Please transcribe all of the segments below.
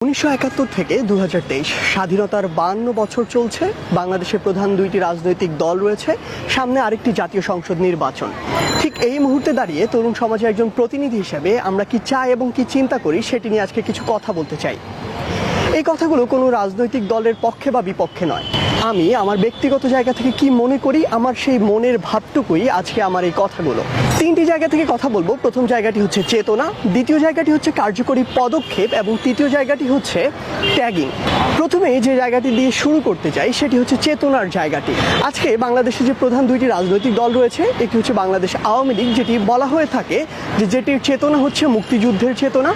1971 থেকে 2023 স্বাধীনতার 52 বছর চলছে। বাংলাদেশের প্রধান দুইটি রাজনৈতিক দল রয়েছে, সামনে আরেকটি জাতীয় সংসদ নির্বাচন। ঠিক এই মুহূর্তে দাঁড়িয়ে তরুণ সমাজের একজন প্রতিনিধি হিসেবে আমরা কি চাই এবং কি চিন্তা করি সেটি নিয়ে আজকে কিছু কথা বলতে চাই। এই কথাগুলো কোনো রাজনৈতিক দলের পক্ষে বা বিপক্ষে নয়। আমি আমার ব্যক্তিগত জায়গা থেকে কি মনে করি, আমার সেই মনের ভাবটুকুই আজকে আমার এই কথাগুলো। তিনটি জায়গা থেকে কথা বলবো। প্রথম জায়গাটি হচ্ছে চেতনা, দ্বিতীয় জায়গাটি হচ্ছে কার্যকরী পদক্ষেপ এবং তৃতীয় জায়গাটি হচ্ছে ট্যাগিং। প্রথমে যে জায়গাটি দিয়ে শুরু করতে চাই সেটি হচ্ছে চেতনার জায়গাটি। আজকে বাংলাদেশে যে প্রধান দুইটি রাজনৈতিক দল রয়েছে, একটি হচ্ছে বাংলাদেশ আওয়ামী লীগ, যেটি বলা হয়ে থাকে যেটির চেতনা হচ্ছে মুক্তিযুদ্ধের চেতনা।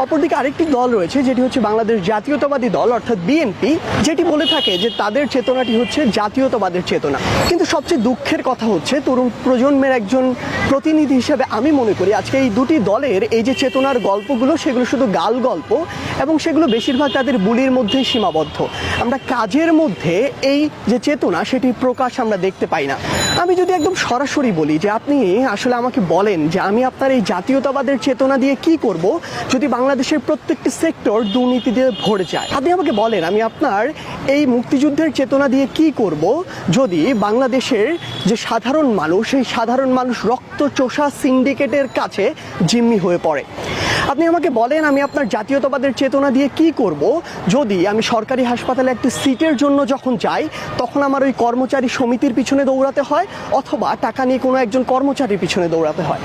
অপরদিকে আরেকটি দল রয়েছে যেটি হচ্ছে বাংলাদেশ জাতীয়তাবাদী দল অর্থাৎ বিএনপি, যেটি বলে থাকে যে তাদের চেতনাটি হচ্ছে জাতীয়তাবাদের চেতনা। কিন্তু সবচেয়ে দুঃখের কথা হচ্ছে তরুণ প্রজন্মের একজন প্রতিনিধি হিসেবে আমি মনে করি আজকে এই দুটি দলের এই যে চেতনার গল্পগুলো সেগুলো শুধু গাল গল্প এবং সেগুলো বেশিরভাগ তাদের বুলির মধ্যেই সীমাবদ্ধ। আমরা কাজের মধ্যে এই যে চেতনা সেটি প্রকাশ আমরা দেখতে পাই না। আমি যদি একদম সরাসরি বলি যে আপনি আসলে আমাকে বলেন যে আমি আপনার এই জাতীয়তাবাদের চেতনা দিয়ে কি করব যদি বাংলাদেশের প্রত্যেকটি সেক্টর দুর্নীতি দিয়ে ভরে যায়। আপনি আমাকে বলেন আমি আপনার এই মুক্তিযুদ্ধের চেতনা দিয়ে কি করব যদি বাংলাদেশের যে সাধারণ মানুষ, সেই সাধারণ মানুষ রক্ত চোষা সিন্ডিকেটের কাছে জিম্মি হয়ে পড়ে। আপনি আমাকে বলেন আমি আপনার জাতীয়তাবাদের চেতনা দিয়ে কি করব যদি আমি সরকারি হাসপাতালে একটি সিটের জন্য যখন যাই তখন আমার ওই কর্মচারী সমিতির পিছনে দৌড়াতে হয় অথবা টাকা নিয়ে কোনো একজন কর্মচারীর পিছনে দৌড়াতে হয়।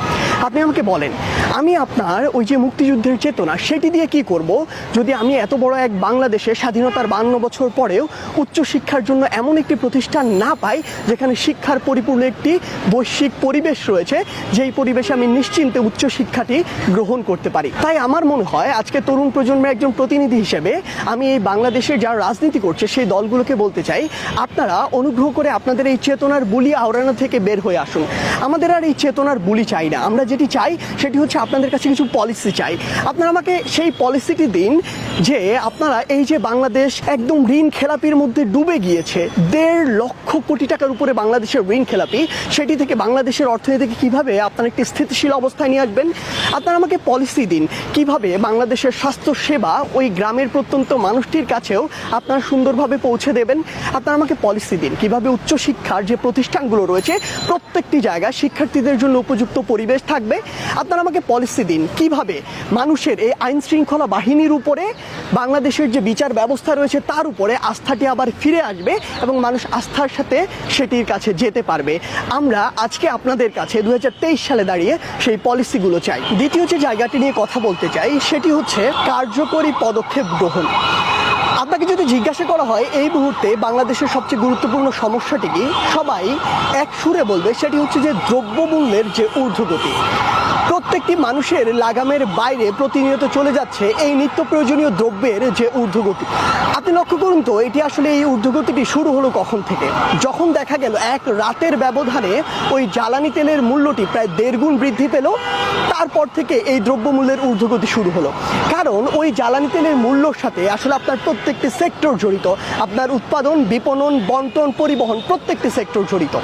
আপনি আমাকে বলেন আমি আপনার ওই যে মুক্তিযুদ্ধের চেতনা সেটি দিয়ে কি করব যদি আমি এত বড় এক বাংলাদেশে স্বাধীনতার 52 বছর পরেও উচ্চশিক্ষার জন্য এমন একটি প্রতিষ্ঠান না পাই যেখানে শিক্ষার পরিপূর্ণ একটি বৈশ্বিক পরিবেশ রয়েছে, যেই পরিবেশে আমি নিশ্চিন্তে উচ্চশিক্ষাটি গ্রহণ করতে পারি। তাই আমার মনে হয় আজকে তরুণ প্রজন্মের একজন প্রতিনিধি হিসেবে আমি এই বাংলাদেশের যারা রাজনীতি করছে সেই দলগুলোকে বলতে চাই আপনারা অনুগ্রহ করে আপনাদের এই চেতনার বুলি আওড়ানো থেকে বের হয়ে আসুন। আমাদের আর এই চেতনার বুলি চাই না। আমরা যেটি চাই সেটি হচ্ছে আপনাদের কাছে কিছু পলিসি চাই। আপনারা আমাকে সেই পলিসিটি দিন যে আপনারা এই যে বাংলাদেশ একদম ঋণ খেলাপির মধ্যে ডুবে গিয়েছে, 1.5 লক্ষ কোটি টাকার উপরে বাংলাদেশের ঋণ খেলাপি, সেটি থেকে বাংলাদেশের অর্থনীতিকে কিভাবে আপনারা একটি স্থিতিশীল অবস্থায় নিয়ে আসবেন। আপনারা আমাকে পলিসি দিন কিভাবে বাংলাদেশের স্বাস্থ্য সেবা ওই গ্রামের প্রত্যন্ত মানুষটির কাছেও আপনারা সুন্দরভাবে পৌঁছে দেবেন। আপনারা আমাকে পলিসি দিন কিভাবে উচ্চশিক্ষার যে প্রতিষ্ঠানগুলো রয়েছে প্রত্যেকটি জায়গায় শিক্ষার্থীদের জন্য উপযুক্ত পরিবেশ থাকবে। আপনারা আমাকে পলিসি দিন কিভাবে মানুষের এই আইন শৃঙ্খলা বাহিনীর উপরে বাংলাদেশের যে বিচার ব্যবস্থা রয়েছে তার উপরে আস্থাটি আবার ফিরে আসবে এবং মানুষ আস্থার সাথে সেটির কাছে যেতে পারবে। আমরা আজকে আপনাদের কাছে 2023 সালে দাঁড়িয়ে সেই পলিসিগুলো চাই। দ্বিতীয় যে জায়গাটি নিয়ে কথা বলতে চাই সেটি হচ্ছে কার্যকরী পদক্ষেপ গ্রহণ। আপনাকে যদি জিজ্ঞাসা করা হয় এই মুহূর্তে বাংলাদেশের সবচেয়ে গুরুত্বপূর্ণ সমস্যাটি কি, সবাই এক সুরে বলবে সেটি হচ্ছে যে দ্রব্যমূল্যের যে ঊর্ধ্বগতি। প্রত্যেকটি মানুষের লাগামের বাইরে প্রতিনিয়ত চলে যাচ্ছে এই নিত্য প্রয়োজনীয় দ্রব্যের যে ঊর্ধ্বগতি। আপনি লক্ষ্য করুন তো এটি আসলে এই ঊর্ধ্বগতিটি শুরু হলো কখন থেকে, যখন দেখা গেল এক রাতের ব্যবধানে ওই জ্বালানি তেলের মূল্যটি প্রায় 1.5 গুণ বৃদ্ধি পেল। তারপর থেকে এই দ্রব্যমূল্যের ঊর্ধ্বগতি শুরু হলো, কারণ ওই জ্বালানি তেলের মূল্যর সাথে আসলে আপনার প্রত্যেকটি সেক্টর জড়িত। আপনার উৎপাদন, বিপণন, বন্টন, পরিবহন প্রত্যেকটি সেক্টর জড়িত।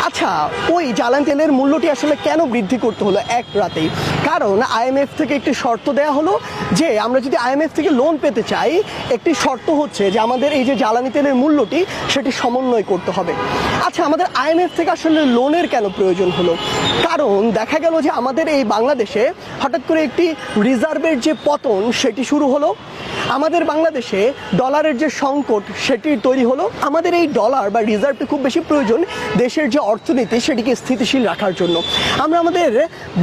আচ্ছা, ওই জ্বালানি তেলের মূল্যটি আসলে কেন বৃদ্ধি করতে হলো এক রাতেই? কারণ আইএমএফ থেকে একটি শর্ত দেয়া হলো যে আমরা যদি আইএমএফ থেকে লোন পেতে চাই একটি শর্ত হচ্ছে যে আমাদের এই যে জ্বালানি তেলের মূল্যটি সেটি সমন্বয় করতে হবে। আচ্ছা, আমাদের আইএমএফ থেকে আসলে লোনের কেন প্রয়োজন হলো? কারণ দেখা গেল যে আমাদের এই বাংলাদেশে হঠাৎ করে একটি রিজার্ভের যে পতন সেটি শুরু হলো। আমাদের বাংলাদেশে ডলারের যে সংকট সেটি তৈরি হলো। আমাদের এই ডলার বা রিজার্ভটি খুব বেশি প্রয়োজন দেশের যে অর্থনীতি সেটিকে স্থিতিশীল রাখার জন্য। আমরা আমাদের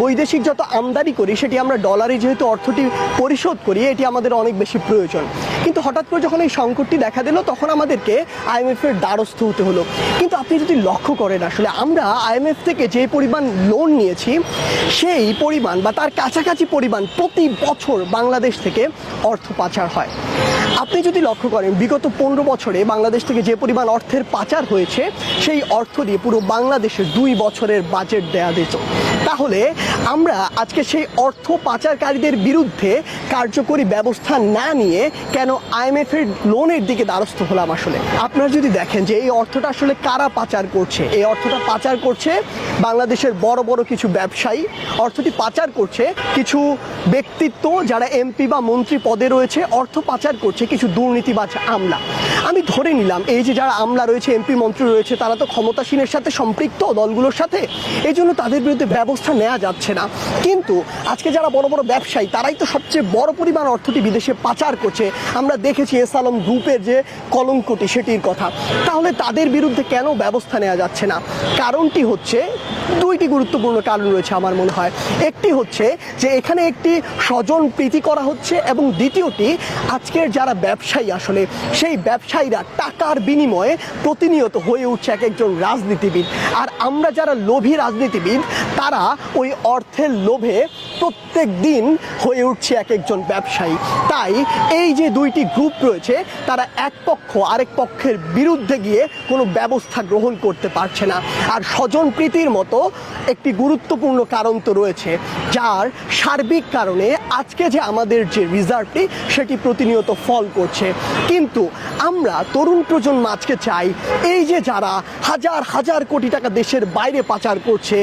বৈদেশিক যত আমদানি করি সেটি আমরা ডলারে যেহেতু অর্থটি পরিশোধ করি, এটি আমাদের অনেক বেশি প্রয়োজন। কিন্তু হঠাৎ করে যখন এই সংকটটি দেখা দিল তখন আমাদেরকে আইএমএফের দ্বারস্থ হতে হলো। কিন্তু আপনি যদি লক্ষ্য করেন আসলে আমরা আইএমএফ থেকে যে পরিমাণ লোন নিয়েছি সেই পরিমাণ বা তার কাছাকাছি পরিমাণ প্রতি বছর বাংলাদেশ থেকে অর্থ পাচার হয়। আপনি যদি লক্ষ্য করেন বিগত 15 বছরে বাংলাদেশ থেকে যে পরিমাণ অর্থের পাচার হয়েছে সেই অর্থ দিয়ে পুরো বাংলাদেশের 2 বছরের বাজেট দেয়া যেত। তাহলে আমরা আজকে সেই অর্থ পাচারকারীদের বিরুদ্ধে কার্যকরী ব্যবস্থা না নিয়ে কেন IMF এর লোনের দিকে দ্বারস্থ হলাম? আসলে আপনারা যদি দেখেন যে এই অর্থটা আসলে কারা পাচার করছে, এই অর্থটা পাচার করছে বাংলাদেশের বড় বড় কিছু ব্যবসায়ী, অর্থটি পাচার করছে কিছু ব্যক্তিত্ব যারা এমপি বা মন্ত্রী পদে রয়েছে, অর্থ পাচার করছে কিছু দুর্নীতিবাজ আমলা। আমি ধরে নিলাম এই যে যারা আমলা রয়েছে, এমপি মন্ত্রী রয়েছে, তারা তো ক্ষমতাসীনের সাথে সম্পৃক্ত দলগুলোর সাথে, এই জন্য তাদের বিরুদ্ধে ব্যবস্থা নেওয়া যাচ্ছে না। কিন্তু আজকে যারা বড় বড় ব্যবসায়ী, তারাই তো সবচেয়ে বড় পরিমাণ অর্থটি বিদেশে পাচার করছে। আমরা দেখেছি এস আলম গ্রুপের যে কলঙ্কটি, সেটির কথা। তাহলে তাদের বিরুদ্ধে কেন ব্যবস্থা নেওয়া যাচ্ছে না? কারণটি হচ্ছে, দুইটি গুরুত্বপূর্ণ কারণ রয়েছে আমার মনে হয়। একটি হচ্ছে যে এখানে একটি স্বজন প্রীতি করা হচ্ছে, এবং দ্বিতীয়টি আজকের যারা ব্যবসায়ী, আসলে সেই ব্যবসায়ীরা টাকার বিনিময়ে প্রতিনিয়ত হয়ে উঠছে এক একজন রাজনীতিবিদ। আর আমরা যারা লোভী রাজনীতিবিদ, তারা ওই অর্থের লোভে প্রত্যেক দিন হয়ে উঠছে এক একজন ব্যবসায়ী। তাই এই যে দুইটি গ্রুপ রয়েছে, তারা এক পক্ষ আরেক পক্ষের বিরুদ্ধে গিয়ে কোনো ব্যবস্থা গ্রহণ করতে পারছে না। আর স্বজন প্রীতির মতো একটি গুরুত্বপূর্ণ কারণ তো রয়েছে, যার সার্বিক কারণে আজকে যে আমাদের যে রিজার্ভটি, সেটি প্রতিনিয়ত ফল করছে। কিন্তু আমরা তরুণ প্রজন্ম আজকে চাই, এই যে যারা হাজার হাজার কোটি টাকা দেশের বাইরে পাচার করছে,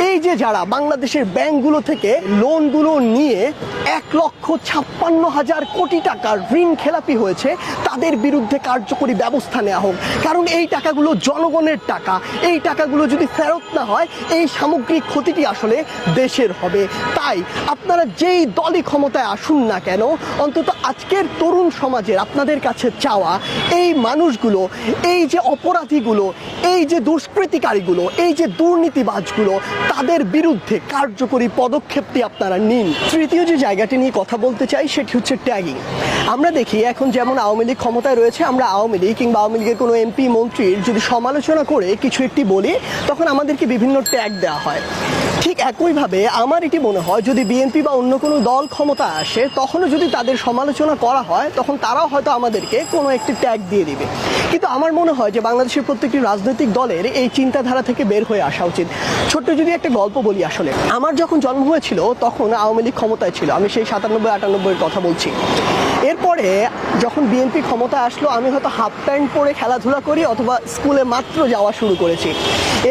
এই যে যারা বাংলাদেশের ব্যাংকগুলো থেকে লোনগুলো নিয়ে 1,56,000 কোটি টাকার ঋণ খেলাপি হয়েছে, তাদের বিরুদ্ধে কার্যকরী ব্যবস্থা নেওয়া হোক। কারণ এই টাকাগুলো জনগণের টাকা, এই টাকাগুলো যদি ফেরত না হয়, এই সামগ্রিক ক্ষতিটি আসলে দেশের হবে। তাই আপনারা যেই দলই ক্ষমতায় আসুন না কেন, অন্তত আজকের তরুণ সমাজের আপনাদের কাছে চাওয়া, এই মানুষগুলো, এই যে অপরাধীগুলো, এই যে দুষ্কৃতিকারীগুলো, এই যে দুর্নীতিবাজগুলো, তাদের বিরুদ্ধে কার্যকরী পদক্ষেপটি আপনারা নিন। তৃতীয় যে জায়গাটি নিয়ে কথা বলতে চাই, সেটি হচ্ছে ট্যাগিং। আমরা দেখি এখন যেমন আওয়ামী লীগ ক্ষমতায় রয়েছে, আমরা আওয়ামী লীগ কিংবা আওয়ামী লীগের কোনো এমপি মন্ত্রীর যদি সমালোচনা করে কিছু একটি বলি, তখন আমাদেরকে বিভিন্ন ট্যাগ দেওয়া হয়। ঠিক একইভাবে আমার এটি মনে হয়, যদি বিএনপি বা অন্য কোনো দল ক্ষমতায় আসে, তখনও যদি তাদের সমালোচনা করা হয়, তখন তারাও হয়তো আমাদেরকে কোনো একটি ট্যাগ দিয়ে দিবে। কিন্তু আমার মনে হয় যে বাংলাদেশের প্রত্যেকটি রাজনৈতিক দলের এই চিন্তাধারা থেকে বের হয়ে আসা উচিত। ছোট্ট যদি একটা গল্প বলি, আসলে আমার যখন জন্ম হয়েছিল তখন আওয়ামী লীগ ক্ষমতায় ছিল, আমি সেই 97-98 এর কথা বলছি। এরপরে যখন বিএনপি ক্ষমতায় আসলো, আমি হয়তো হাফ প্যান্ট পরে খেলাধুলা করি অথবা স্কুলে মাত্র যাওয়া শুরু করেছি।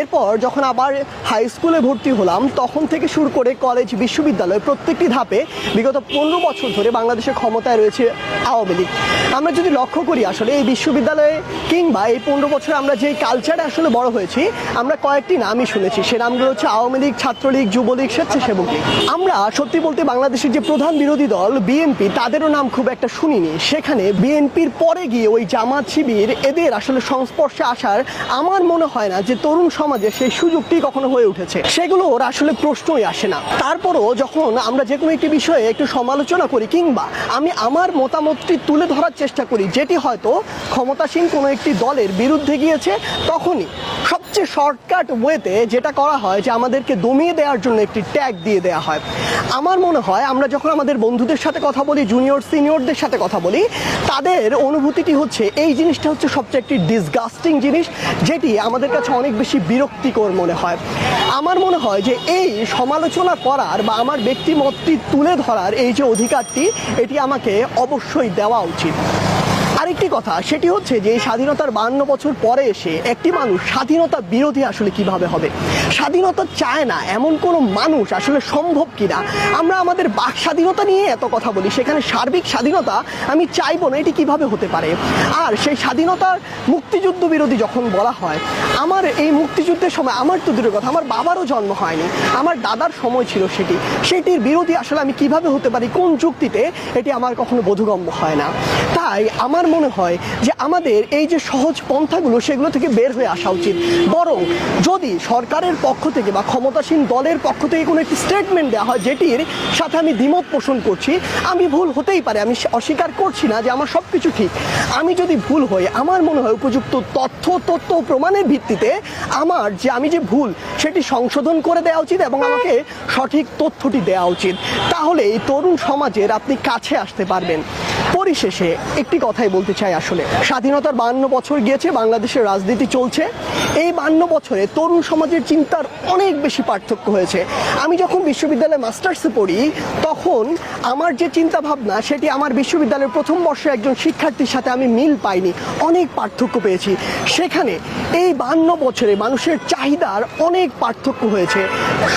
এরপর যখন আবার হাই স্কুলে ভর্তি হলাম, তখন থেকে শুরু করে কলেজ, বিশ্ববিদ্যালয়, প্রত্যেকটি ধাপে বিগত 15 বছর ধরে বাংলাদেশের ক্ষমতায় রয়েছে আওয়ামী লীগ। আমরা যদি লক্ষ্য করি, আসলে এই বিশ্ববিদ্যালয়ে কিংবা এই 15 বছর আমরা যেই কালচারে আসলে বড় হয়েছি, আমরা কয়েকটি নামই শুনেছি। সে নামগুলো হচ্ছে আওয়ামী লীগ, ছাত্রলীগ, যুবলীগ, স্বেচ্ছাসেবক লীগ। আমরা সত্যি বলতে বাংলাদেশের যে প্রধান বিরোধী দল বিএনপি, তাদেরও নাম খুব একটা শুনিনি। সেখানে বিএনপির পরে গিয়ে ওই জামাত, শিবির, এদের আসলে সংস্পর্শে আসার আমার মনে হয় না যে তরুণ সমাজে সেই সুযোগটি কখনো হয়ে উঠেছে। সেগুলোর আসলে প্রশ্নই আসে না। তারপরও যখন আমরা যে কোনো একটি বিষয়ে একটু সমালোচনা করি কিংবা আমি আমার মতামতটি তুলে ধরার চেষ্টা করি, যেটি হয়তো ক্ষমতাসীন কোনো একটি দলের বিরুদ্ধে গিয়েছে, তখনই সবচেয়ে শর্টকাট ওয়েতে যেটা করা হয় যে আমাদেরকে দমিয়ে দেওয়ার জন্য একটি ট্যাগ দিয়ে দেওয়া হয়। আমার মনে হয় আমরা যখন আমাদের বন্ধুদের সাথে কথা বলি, জুনিয়র সিনিয়রদের সাথে কথা বলি, তাদের অনুভূতিটি হচ্ছে এই জিনিসটা হচ্ছে সবচেয়ে একটি ডিসগাস্টিং জিনিস, যেটি আমাদের কাছে অনেক বেশি বিরক্তিকর মনে হয়। আমার মনে হয় যে এই সমালোচনা করার বা আমার ব্যক্তিমতটি তুলে ধরার এই যে অধিকারটি, এটি আমাকে অবশ্যই দেওয়া উচিত। আরেকটি কথা, সেটি হচ্ছে যে স্বাধীনতার 52 বছর পরে এসে একটি মানুষ স্বাধীনতা বিরোধী আসলে কিভাবে হবে? স্বাধীনতা চায় না এমন কোনো মানুষ আসলে সম্ভব কিনা? আমরা আমাদের বাক স্বাধীনতা নিয়ে এত কথা বলি, সেখানে সার্বিক স্বাধীনতা আমি চাইবো না, এটি কিভাবে হতে পারে? আর সেই স্বাধীনতার মুক্তিযুদ্ধ বিরোধী যখন বলা হয়, আমার এই মুক্তিযুদ্ধের সময় আমার তো দূরের কথা, আমার বাবারও জন্ম হয়নি, আমার দাদার সময় ছিল সেটির বিরোধী আসলে আমি কিভাবে হতে পারি, কোন যুক্তিতে? এটি আমার কখনো বোধগম্য হয় না। তাই আমার মনে হয় যে আমাদের এই যে সহজ পন্থাগুলো, সেগুলো থেকে বের হয়ে আসা উচিত। বরং যদি সরকারের পক্ষ থেকে বা ক্ষমতাসীন দলের পক্ষ থেকে কোনো একটি স্টেটমেন্ট দেওয়া হয় যেটির সাথে আমি দ্বিমত পোষণ করছি, আমি ভুল হতেই পারে, আমি অস্বীকার করছি না যে আমার সব কিছু ঠিক। আমি যদি ভুল হই, আমার মনে হয় উপযুক্ত তথ্য প্রমাণের ভিত্তিতে আমি যে ভুল, সেটি সংশোধন করে দেওয়া উচিত এবং আমাকে সঠিক তথ্যটি দেওয়া উচিত। তাহলে এই তরুণ সমাজের আপনি কাছে আসতে পারবেন। পরিশেষে একটি কথাই বলতে চাই, আসলে স্বাধীনতার 52 বছর গিয়েছে, বাংলাদেশের রাজনীতি চলছে। এই 52 বছরে তরুণ সমাজের চিন্তার অনেক বেশি পার্থক্য হয়েছে। আমি যখন বিশ্ববিদ্যালয়ে মাস্টার্সে পড়ি তখন আমার যে চিন্তা ভাবনা সেটি আমার বিশ্ববিদ্যালয়ের প্রথম বর্ষে একজন শিক্ষার্থীর সাথে আমি মিল পাইনি, অনেক পার্থক্য পেয়েছি। সেখানে এই 52 বছরে মানুষের চাহিদার অনেক পার্থক্য হয়েছে,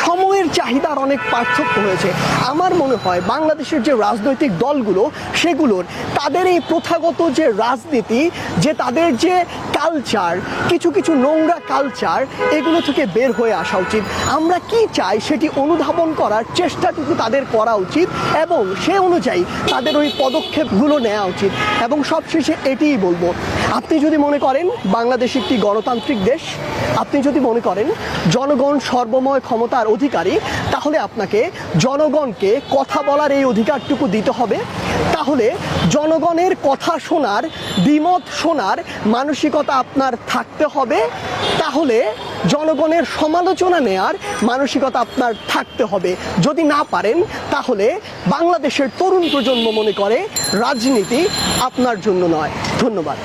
সময়ের চাহিদার অনেক পার্থক্য হয়েছে। আমার মনে হয় বাংলাদেশের যে রাজনৈতিক দলগুলো সেগুলোর তাদের এই প্রথাগত যে রাজনীতি, যে তাদের যে কালচার, কিছু কিছু নোংরা কালচার, এগুলো থেকে বের হয়ে আসা উচিত। আমরা কি চাই সেটি অনুধাবন করার চেষ্টাটুকু তাদের করা উচিত এবং সে অনুযায়ী তাদের ওই পদক্ষেপগুলো নেওয়া উচিত। এবং সবশেষে এটিই বলবো, আপনি যদি মনে করেন বাংলাদেশ একটি গণতান্ত্রিক দেশ, আপনি যদি মনে করেন জনগণ সর্বময় ক্ষমতার অধিকারী, তাহলে আপনাকে জনগণকে কথা বলার এই অধিকারটুকু দিতে হবে। তাহলে জনগণের কথা শোনার, দ্বিমত শোনার মানসিকতা আপনার থাকতে হবে। তাহলে জনগণের সমালোচনা নেয়ার মানসিকতা আপনার থাকতে হবে। যদি না পারেন তাহলে বাংলাদেশের তরুণ প্রজন্ম মনে করে রাজনীতি আপনার জন্য নয়। ধন্যবাদ।